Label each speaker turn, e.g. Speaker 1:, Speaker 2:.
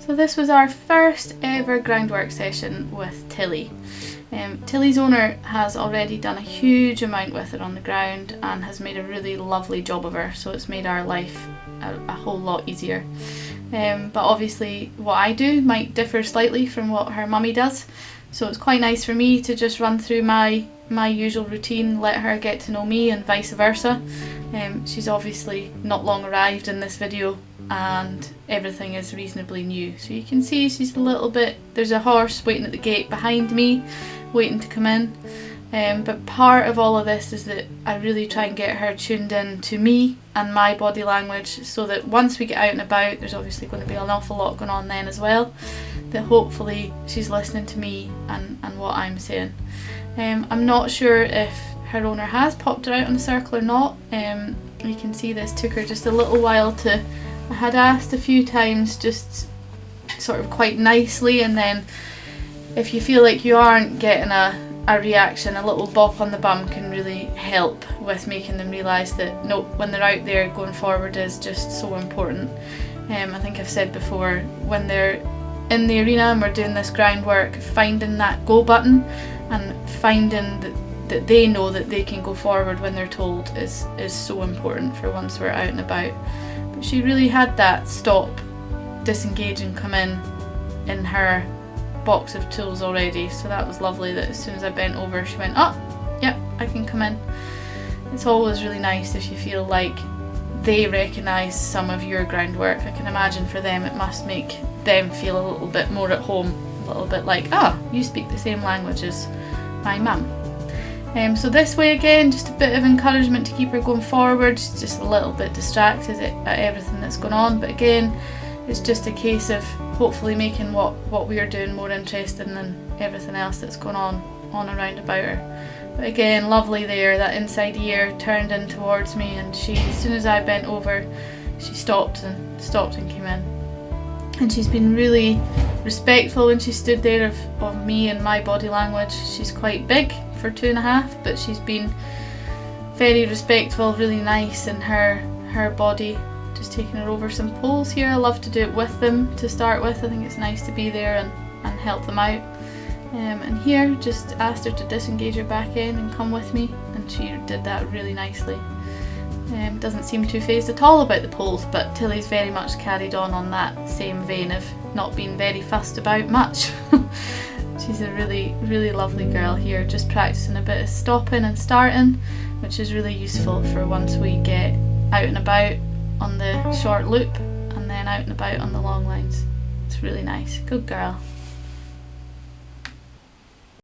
Speaker 1: So this was our first ever groundwork session with Tilly. Tilly's owner has already done a huge amount with her on the ground and has made a really lovely job of her, so it's made our life a whole lot easier. But obviously what I do might differ slightly from what her mummy does, so it's quite nice for me to just run through my usual routine, let her get to know me and vice versa. She's obviously not long arrived in this video and everything is reasonably new. So you can see she's a little bit, there's a horse waiting at the gate behind me, waiting to come in. But part of all of this is that I really try and get her tuned in to me and my body language, so that once we get out and about, there's obviously going to be an awful lot going on then as well, that hopefully she's listening to me and what I'm saying. I'm not sure if her owner has popped her out on the circle or not. You can see this took her just a little while to, I had asked a few times just sort of quite nicely, and then if you feel like you aren't getting a reaction, a little bop on the bum can really help with making them realise that no, when they're out there, going forward is just so important. I think I've said before, when they're in the arena and we're doing this groundwork, finding that go button and finding that they know that they can go forward when they're told is so important for once we're out and about. But she really had that stop, disengaging come in her box of tools already, so that was lovely that as soon as I bent over she went, oh, yep, I can come in. It's always really nice if you feel like they recognise some of your groundwork. I can imagine for them it must make them feel a little bit more at home, a little bit like, ah, you speak the same language as my mum. So this way again, just a bit of encouragement to keep her going forward. She's just a little bit distracted at everything that's going on, but again, it's just a case of hopefully making what we are doing more interesting than everything else that's going on around about her. But again, lovely there, that inside ear turned in towards me, and she, as soon as I bent over, she stopped and came in. And she's been really respectful when she stood there of me and my body language. She's quite big for 2.5, but she's been very respectful, really nice in her body. Just taking her over some poles here. I love to do it with them to start with. I think it's nice to be there and help them out. And here, just asked her to disengage her back in and come with me, and she did that really nicely. Doesn't seem too phased at all about the poles, but Tilly's very much carried on that same vein of not being very fussed about much. She's a really, really lovely girl here, just practicing a bit of stopping and starting, which is really useful for once we get out and about on the short loop and then out and about on the long lines. It's really nice. Good girl.